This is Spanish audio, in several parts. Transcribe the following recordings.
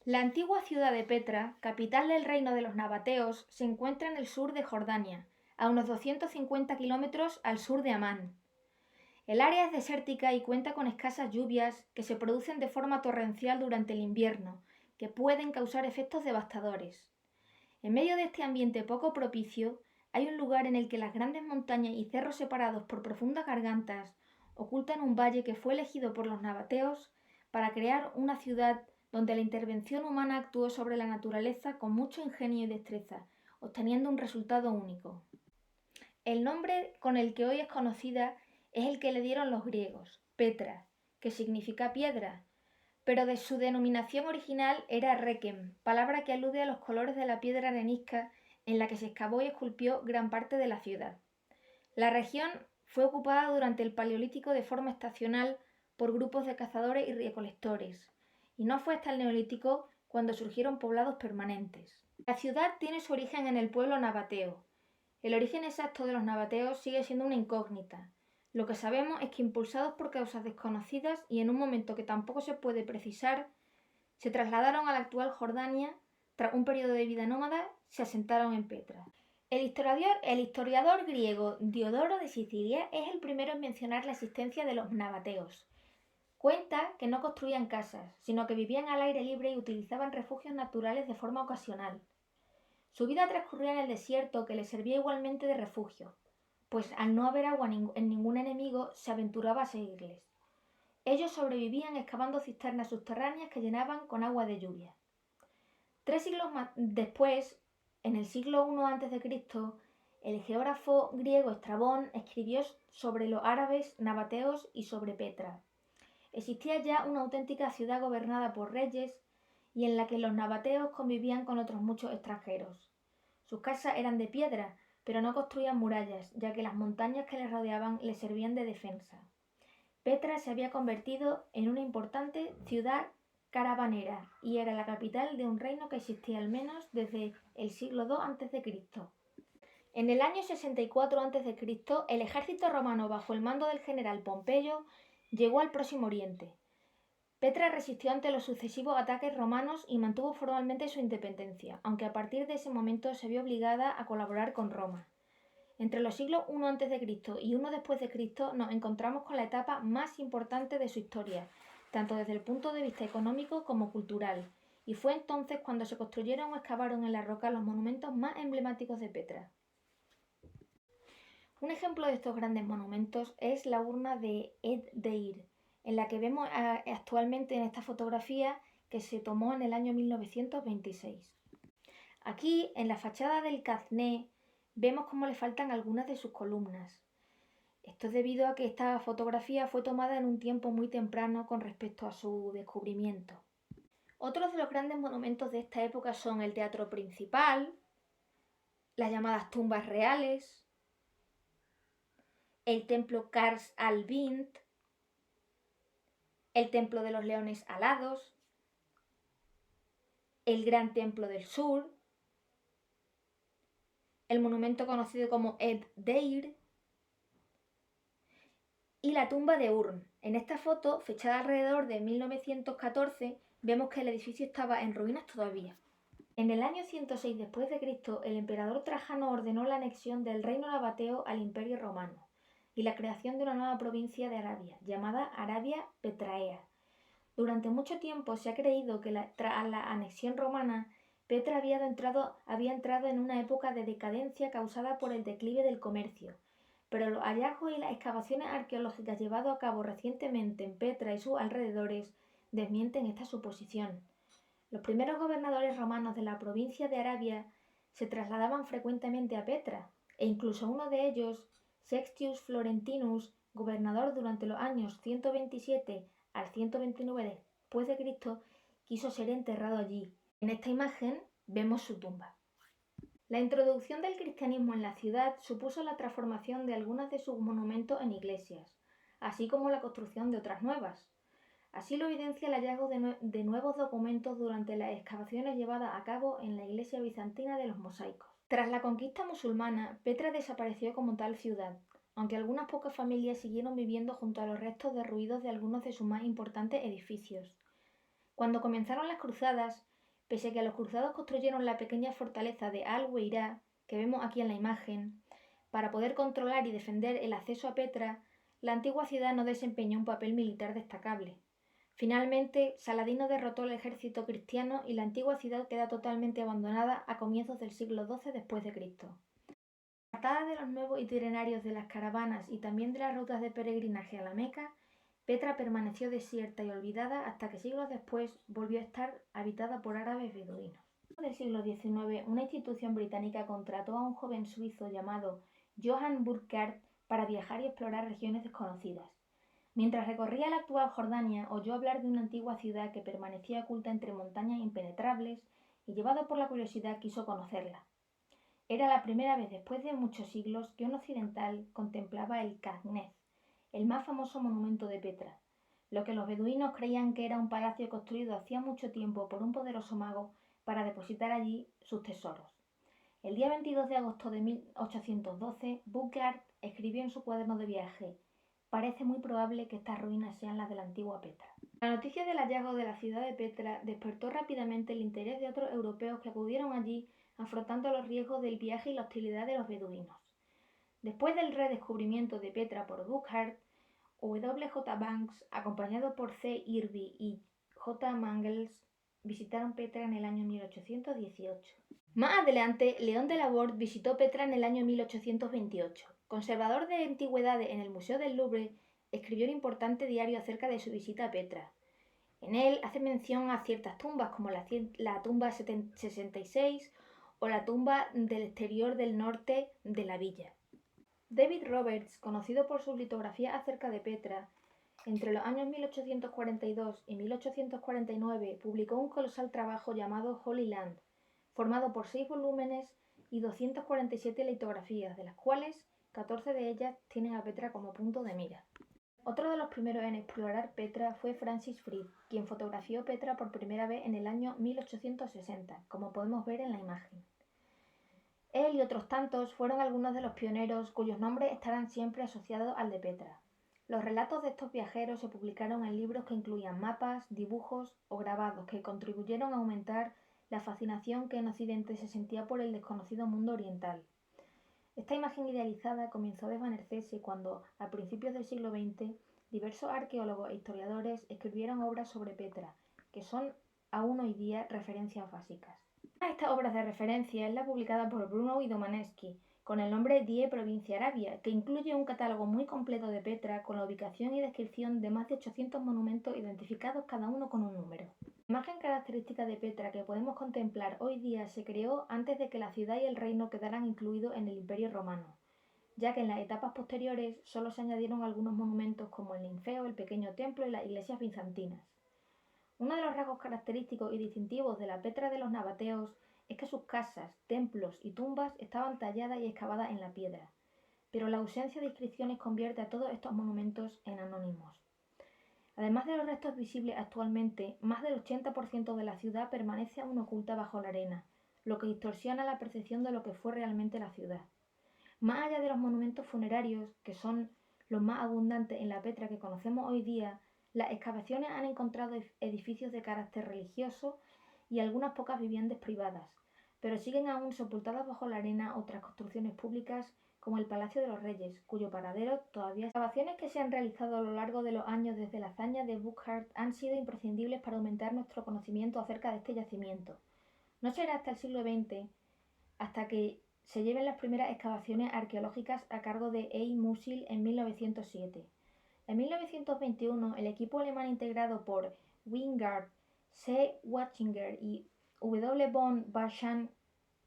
La antigua ciudad de Petra, capital del reino de los nabateos, se encuentra en el sur de Jordania, a unos 250 kilómetros al sur de Amán. El área es desértica y cuenta con escasas lluvias que se producen de forma torrencial durante el invierno, que pueden causar efectos devastadores. En medio de este ambiente poco propicio, hay un lugar en el que las grandes montañas y cerros separados por profundas gargantas ocultan un valle que fue elegido por los nabateos para crear una ciudad donde la intervención humana actuó sobre la naturaleza con mucho ingenio y destreza, obteniendo un resultado único. El nombre con el que hoy es conocida es el que le dieron los griegos, Petra, que significa piedra, pero de su denominación original era Requem, palabra que alude a los colores de la piedra arenisca en la que se excavó y esculpió gran parte de la ciudad. La región fue ocupada durante el Paleolítico de forma estacional por grupos de cazadores y recolectores, y no fue hasta el Neolítico cuando surgieron poblados permanentes. La ciudad tiene su origen en el pueblo nabateo. El origen exacto de los nabateos sigue siendo una incógnita. Lo que sabemos es que, impulsados por causas desconocidas y en un momento que tampoco se puede precisar, se trasladaron a la actual Jordania. Tras un periodo de vida nómada, se asentaron en Petra. El historiador griego Diodoro de Sicilia es el primero en mencionar la existencia de los nabateos. Cuenta que no construían casas, sino que vivían al aire libre y utilizaban refugios naturales de forma ocasional. Su vida transcurría en el desierto, que les servía igualmente de refugio, pues al no haber agua en ningún enemigo, se aventuraba a seguirles. Ellos sobrevivían excavando cisternas subterráneas que llenaban con agua de lluvia. 3 siglos después, en el siglo I a.C., el geógrafo griego Estrabón escribió sobre los árabes nabateos y sobre Petra. Existía ya una auténtica ciudad gobernada por reyes y en la que los nabateos convivían con otros muchos extranjeros. Sus casas eran de piedra, pero no construían murallas, ya que las montañas que les rodeaban les servían de defensa. Petra se había convertido en una importante ciudad caravanera y era la capital de un reino que existía al menos desde el siglo II a.C. En el año 64 a.C., el ejército romano bajo el mando del general Pompeyo llegó al Próximo Oriente. Petra resistió ante los sucesivos ataques romanos y mantuvo formalmente su independencia, aunque a partir de ese momento se vio obligada a colaborar con Roma. Entre los siglos I a.C. y I después de Cristo nos encontramos con la etapa más importante de su historia, tanto desde el punto de vista económico como cultural, y fue entonces cuando se construyeron o excavaron en la roca los monumentos más emblemáticos de Petra. Un ejemplo de estos grandes monumentos es la urna de Ed Deir, en la que vemos actualmente en esta fotografía que se tomó en el año 1926. Aquí, en la fachada del Cazné, vemos cómo le faltan algunas de sus columnas. Esto es debido a que esta fotografía fue tomada en un tiempo muy temprano con respecto a su descubrimiento. Otros de los grandes monumentos de esta época son el Teatro Principal, las llamadas tumbas reales, el templo Kars al-Bint, el templo de los leones alados, el Gran Templo del Sur, el monumento conocido como Ed Deir y la tumba de Urn. En esta foto, fechada alrededor de 1914, vemos que el edificio estaba en ruinas todavía. En el año 106 después de Cristo, el emperador Trajano ordenó la anexión del reino nabateo al Imperio Romano y la creación de una nueva provincia de Arabia, llamada Arabia Petraea. Durante mucho tiempo se ha creído que tras la anexión romana, Petra había entrado en una época de decadencia causada por el declive del comercio, pero los hallazgos y las excavaciones arqueológicas llevados a cabo recientemente en Petra y sus alrededores desmienten esta suposición. Los primeros gobernadores romanos de la provincia de Arabia se trasladaban frecuentemente a Petra, e incluso uno de ellos, Sextius Florentinus, gobernador durante los años 127 al 129 después de Cristo, quiso ser enterrado allí. En esta imagen vemos su tumba. La introducción del cristianismo en la ciudad supuso la transformación de algunos de sus monumentos en iglesias, así como la construcción de otras nuevas. Así lo evidencia el hallazgo de nuevos documentos durante las excavaciones llevadas a cabo en la iglesia bizantina de los mosaicos. Tras la conquista musulmana, Petra desapareció como tal ciudad, aunque algunas pocas familias siguieron viviendo junto a los restos derruidos de algunos de sus más importantes edificios. Cuando comenzaron las cruzadas, Pese a que los cruzados construyeron la pequeña fortaleza de Al-Weirá, que vemos aquí en la imagen, para poder controlar y defender el acceso a Petra, la antigua ciudad no desempeñó un papel militar destacable. Finalmente, Saladino derrotó al ejército cristiano y la antigua ciudad queda totalmente abandonada a comienzos del siglo XII después de Cristo. Apartada de los nuevos itinerarios de las caravanas y también de las rutas de peregrinaje a la Meca, Petra permaneció desierta y olvidada hasta que siglos después volvió a estar habitada por árabes beduinos. En el siglo XIX, una institución británica contrató a un joven suizo llamado Johann Burckhardt para viajar y explorar regiones desconocidas. Mientras recorría la actual Jordania, oyó hablar de una antigua ciudad que permanecía oculta entre montañas impenetrables y, llevado por la curiosidad, quiso conocerla. Era la primera vez después de muchos siglos que un occidental contemplaba el Kahneff, el más famoso monumento de Petra, lo que los beduinos creían que era un palacio construido hacía mucho tiempo por un poderoso mago para depositar allí sus tesoros. El día 22 de agosto de 1812, Burckhardt escribió en su cuaderno de viaje: «Parece muy probable que estas ruinas sean las de la antigua Petra». La noticia del hallazgo de la ciudad de Petra despertó rápidamente el interés de otros europeos que acudieron allí afrontando los riesgos del viaje y la hostilidad de los beduinos. Después del redescubrimiento de Petra por Burckhardt, W. J. Banks, acompañado por C. Irby y J. Mangles, visitaron Petra en el año 1818. Más adelante, León de Laborde visitó Petra en el año 1828. Conservador de antigüedades en el Museo del Louvre, escribió un importante diario acerca de su visita a Petra. En él hace mención a ciertas tumbas, como la tumba 66 o la tumba del exterior del norte de la villa. David Roberts, conocido por sus litografías acerca de Petra, entre los años 1842 y 1849 publicó un colosal trabajo llamado Holy Land, formado por 6 volúmenes y 247 litografías, de las cuales 14 de ellas tienen a Petra como punto de mira. Otro de los primeros en explorar Petra fue Francis Fried, quien fotografió Petra por primera vez en el año 1860, como podemos ver en la imagen. Él y otros tantos fueron algunos de los pioneros cuyos nombres estarán siempre asociados al de Petra. Los relatos de estos viajeros se publicaron en libros que incluían mapas, dibujos o grabados que contribuyeron a aumentar la fascinación que en Occidente se sentía por el desconocido mundo oriental. Esta imagen idealizada comenzó a desvanecerse cuando, a principios del siglo XX, diversos arqueólogos e historiadores escribieron obras sobre Petra, que son aún hoy día referencias básicas. Una de estas obras de referencia es la publicada por Bruno y Domanowski, con el nombre Die Provincia Arabia, que incluye un catálogo muy completo de Petra con la ubicación y descripción de más de 800 monumentos identificados cada uno con un número. La imagen característica de Petra que podemos contemplar hoy día se creó antes de que la ciudad y el reino quedaran incluidos en el Imperio Romano, ya que en las etapas posteriores solo se añadieron algunos monumentos como el ninfeo, el pequeño templo y las iglesias bizantinas. Uno de los rasgos característicos y distintivos de la Petra de los nabateos es que sus casas, templos y tumbas estaban talladas y excavadas en la piedra, pero la ausencia de inscripciones convierte a todos estos monumentos en anónimos. Además de los restos visibles actualmente, más del 80% de la ciudad permanece aún oculta bajo la arena, lo que distorsiona la percepción de lo que fue realmente la ciudad. Más allá de los monumentos funerarios, que son los más abundantes en la Petra que conocemos hoy día, las excavaciones han encontrado edificios de carácter religioso y algunas pocas viviendas privadas, pero siguen aún sepultadas bajo la arena otras construcciones públicas como el Palacio de los Reyes, cuyo paradero todavía. Las excavaciones que se han realizado a lo largo de los años desde la hazaña de Burckhardt han sido imprescindibles para aumentar nuestro conocimiento acerca de este yacimiento. No será hasta el siglo XX hasta que se lleven las primeras excavaciones arqueológicas a cargo de E. Musil en 1907. En 1921, el equipo alemán integrado por Wingard, C. Watchinger y W. von Barschan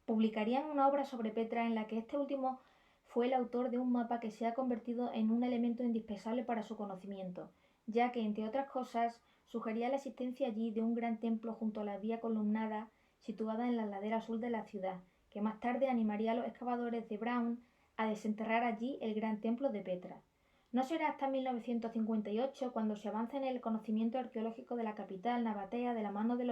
publicarían una obra sobre Petra en la que este último fue el autor de un mapa que se ha convertido en un elemento indispensable para su conocimiento, ya que, entre otras cosas, sugería la existencia allí de un gran templo junto a la vía columnada situada en la ladera sur de la ciudad, que más tarde animaría a los excavadores de Braun a desenterrar allí el gran templo de Petra. No será hasta 1958 cuando se avanza en el conocimiento arqueológico de la capital nabatea de la mano de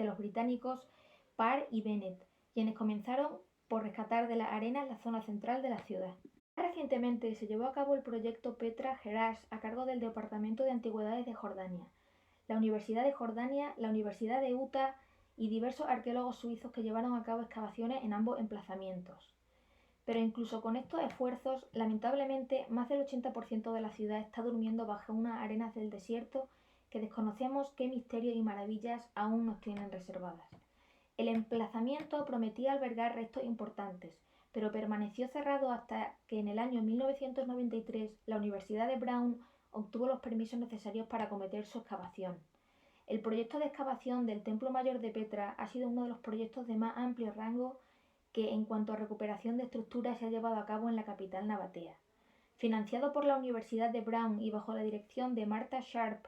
los británicos Parr y Bennett, quienes comenzaron por rescatar de las arenas la zona central de la ciudad. Más recientemente se llevó a cabo el proyecto Petra Herash a cargo del Departamento de Antigüedades de Jordania, la Universidad de Jordania, la Universidad de Utah y diversos arqueólogos suizos que llevaron a cabo excavaciones en ambos emplazamientos. Pero incluso con estos esfuerzos, lamentablemente, más del 80% de la ciudad está durmiendo bajo unas arenas del desierto que desconocemos qué misterios y maravillas aún nos tienen reservadas. El emplazamiento prometía albergar restos importantes, pero permaneció cerrado hasta que en el año 1993 la Universidad de Brown obtuvo los permisos necesarios para acometer su excavación. El proyecto de excavación del Templo Mayor de Petra ha sido uno de los proyectos de más amplio rango que en cuanto a recuperación de estructuras se ha llevado a cabo en la capital nabatea. Financiado por la Universidad de Brown y bajo la dirección de Marta Sharp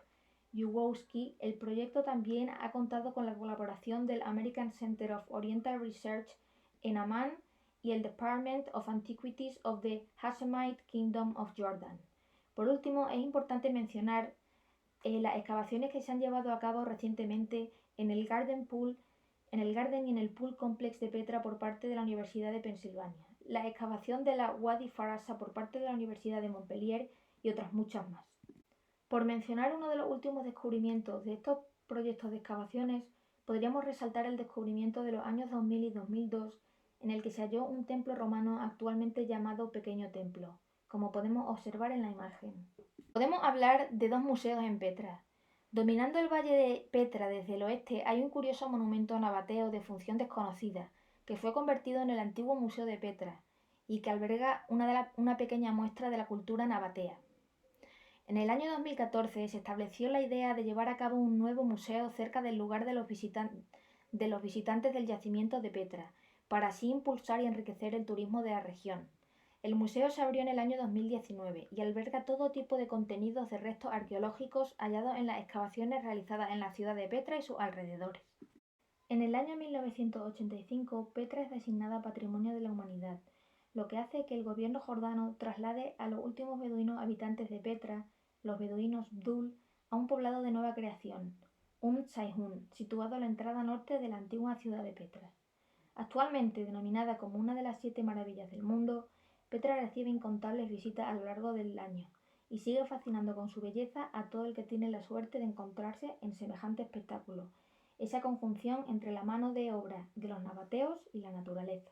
Jurkowski, el proyecto también ha contado con la colaboración del American Center of Oriental Research en Amán y el Department of Antiquities of the Hashemite Kingdom of Jordan. Por último, es importante mencionar las excavaciones que se han llevado a cabo recientemente en el Garden y en el Pool Complex de Petra por parte de la Universidad de Pensilvania, la excavación de la Wadi Farasa por parte de la Universidad de Montpellier y otras muchas más. Por mencionar uno de los últimos descubrimientos de estos proyectos de excavaciones, podríamos resaltar el descubrimiento de los años 2000 y 2002 en el que se halló un templo romano actualmente llamado Pequeño Templo, como podemos observar en la imagen. Podemos hablar de dos museos en Petra. Dominando el valle de Petra desde el oeste hay un curioso monumento nabateo de función desconocida, que fue convertido en el antiguo Museo de Petra y que alberga una pequeña muestra de la cultura nabatea. En el año 2014 se estableció la idea de llevar a cabo un nuevo museo cerca del lugar de los visitantes del yacimiento de Petra, para así impulsar y enriquecer el turismo de la región. El museo se abrió en el año 2019 y alberga todo tipo de contenidos de restos arqueológicos hallados en las excavaciones realizadas en la ciudad de Petra y sus alrededores. En el año 1985, Petra es designada Patrimonio de la Humanidad, lo que hace que el gobierno jordano traslade a los últimos beduinos habitantes de Petra, los beduinos Bdul, a un poblado de nueva creación, Sayhun, situado a la entrada norte de la antigua ciudad de Petra. Actualmente denominada como una de las 7 maravillas del mundo, Petra recibe incontables visitas a lo largo del año y sigue fascinando con su belleza a todo el que tiene la suerte de encontrarse en semejante espectáculo, esa conjunción entre la mano de obra de los nabateos y la naturaleza.